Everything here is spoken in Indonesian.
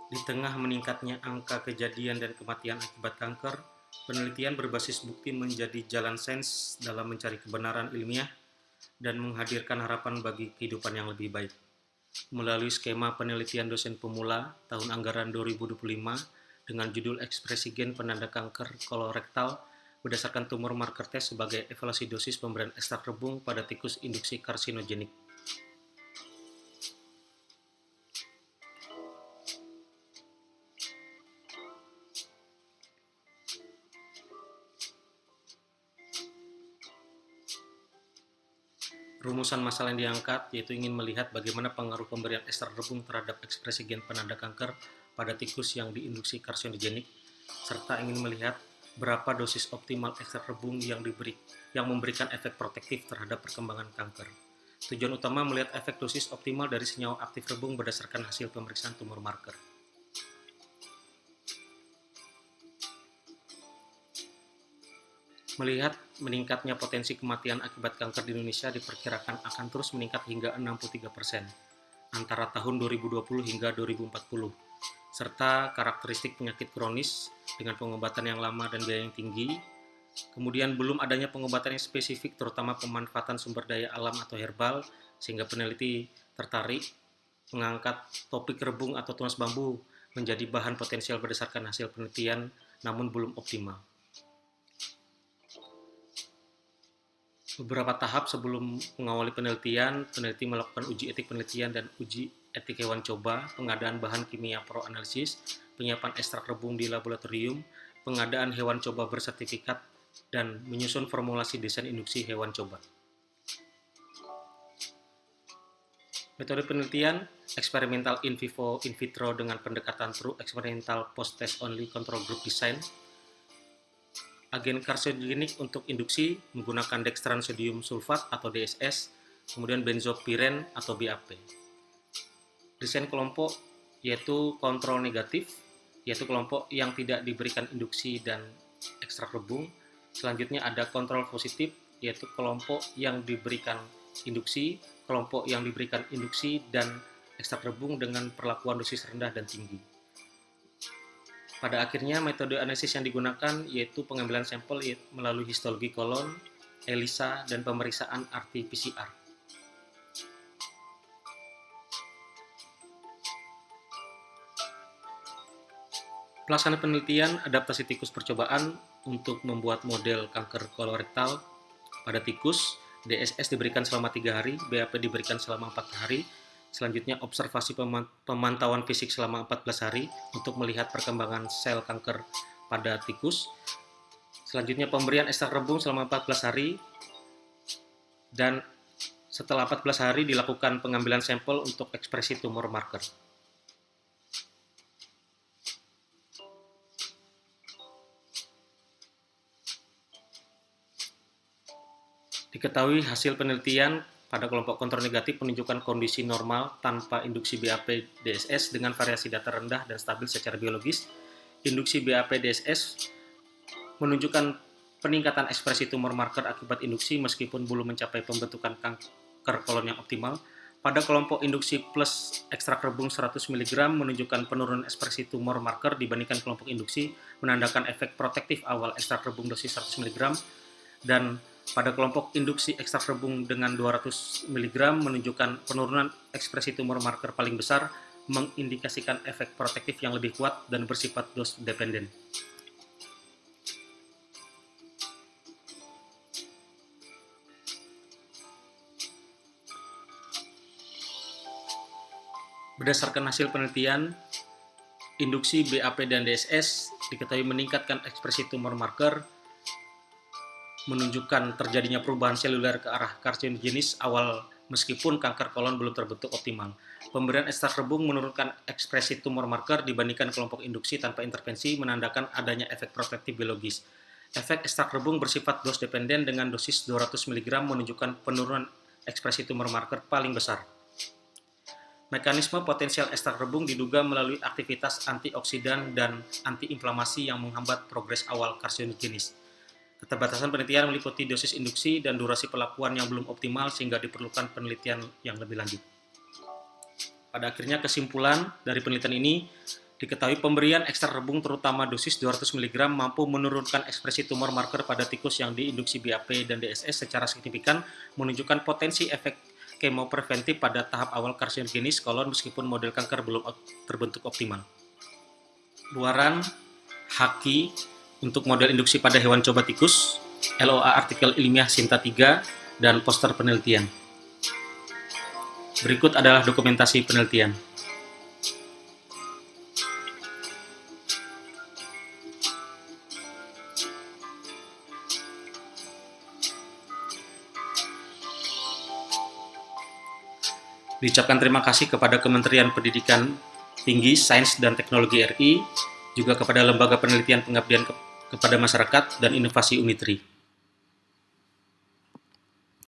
Di tengah meningkatnya angka kejadian dan kematian akibat kanker, penelitian berbasis bukti menjadi jalan sains dalam mencari kebenaran ilmiah dan menghadirkan harapan bagi kehidupan yang lebih baik. Melalui skema penelitian dosen pemula tahun anggaran 2025 dengan judul Ekspresi Gen Penanda Kanker Kolorektal berdasarkan tumor marker test sebagai evaluasi dosis pemberian ekstrak rebung pada tikus induksi karsinogenik. Rumusan masalah yang diangkat yaitu ingin melihat bagaimana pengaruh pemberian ekstrak rebung terhadap ekspresi gen penanda kanker pada tikus yang diinduksi karsinogenik, serta ingin melihat berapa dosis optimal ekstrak rebung yang memberikan efek protektif terhadap perkembangan kanker. Tujuan utama melihat efek dosis optimal dari senyawa aktif rebung berdasarkan hasil pemeriksaan tumor marker. Melihat meningkatnya potensi kematian akibat kanker di Indonesia diperkirakan akan terus meningkat hingga 63% antara tahun 2020 hingga 2040, serta karakteristik penyakit kronis dengan pengobatan yang lama dan biaya yang tinggi, kemudian belum adanya pengobatan yang spesifik terutama pemanfaatan sumber daya alam atau herbal, sehingga peneliti tertarik mengangkat topik rebung atau tunas bambu menjadi bahan potensial berdasarkan hasil penelitian namun belum optimal. Beberapa tahap sebelum mengawali penelitian, peneliti melakukan uji etik penelitian dan uji etik hewan coba, pengadaan bahan kimia pro-analisis, penyiapan ekstrak rebung di laboratorium, pengadaan hewan coba bersertifikat, dan menyusun formulasi desain induksi hewan coba. Metode penelitian, eksperimental in vivo in vitro dengan pendekatan true experimental post-test only control group design. Agen karsinogenik untuk induksi menggunakan dextran sodium sulfat atau DSS, kemudian benzopiren atau BAP. Desain kelompok yaitu kontrol negatif, yaitu kelompok yang tidak diberikan induksi dan ekstrak rebung. Selanjutnya ada kontrol positif, yaitu kelompok yang diberikan induksi, kelompok yang diberikan induksi dan ekstrak rebung dengan perlakuan dosis rendah dan tinggi. Pada akhirnya, metode analisis yang digunakan yaitu pengambilan sampel melalui histologi kolon, ELISA, dan pemeriksaan RT-PCR. Pelaksanaan penelitian adaptasi tikus percobaan untuk membuat model kanker kolorektal pada tikus, DSS diberikan selama 3 hari, BAP diberikan selama 4 hari, selanjutnya observasi pemantauan fisik selama 14 hari untuk melihat perkembangan sel kanker pada tikus. Selanjutnya pemberian ekstrak rebung selama 14 hari dan setelah 14 hari dilakukan pengambilan sampel untuk ekspresi tumor marker. Diketahui hasil penelitian pada kelompok kontrol negatif menunjukkan kondisi normal tanpa induksi BAP DSS dengan variasi data rendah dan stabil secara biologis. Induksi BAP DSS menunjukkan peningkatan ekspresi tumor marker akibat induksi meskipun belum mencapai pembentukan kanker kolon yang optimal. Pada kelompok induksi plus ekstrak rebung 100 mg menunjukkan penurunan ekspresi tumor marker dibandingkan kelompok induksi, menandakan efek protektif awal ekstrak rebung dosis 100 mg, dan pada kelompok induksi ekstrak rebung dengan 200 mg menunjukkan penurunan ekspresi tumor marker paling besar, mengindikasikan efek protektif yang lebih kuat dan bersifat dose dependen. Berdasarkan hasil penelitian, induksi BAP dan DSS diketahui meningkatkan ekspresi tumor marker, menunjukkan terjadinya perubahan seluler ke arah karsinogenis awal meskipun kanker kolon belum terbentuk optimal. Pemberian ekstrak rebung menurunkan ekspresi tumor marker dibandingkan kelompok induksi tanpa intervensi, menandakan adanya efek protektif biologis. Efek ekstrak rebung bersifat dose dependen dengan dosis 200 mg menunjukkan penurunan ekspresi tumor marker paling besar. Mekanisme potensial ekstrak rebung diduga melalui aktivitas antioksidan dan antiinflamasi yang menghambat progres awal karsinogenis. Keterbatasan penelitian meliputi dosis induksi dan durasi perlakuan yang belum optimal sehingga diperlukan penelitian yang lebih lanjut. Pada akhirnya kesimpulan dari penelitian ini, Diketahui pemberian ekstrak rebung terutama dosis 200 mg mampu menurunkan ekspresi tumor marker pada tikus yang diinduksi BAP dan DSS secara signifikan, menunjukkan potensi efek kemopreventif pada tahap awal karsinogenis kolon meskipun model kanker belum terbentuk optimal. Luaran Haki untuk model induksi pada hewan coba tikus, LOA artikel ilmiah Sinta 3, dan poster penelitian. Berikut adalah dokumentasi penelitian. Diucapkan terima kasih kepada Kementerian Pendidikan Tinggi, Sains dan Teknologi RI, juga kepada Lembaga Penelitian Pengabdian kepada Masyarakat dan Inovasi Unitri.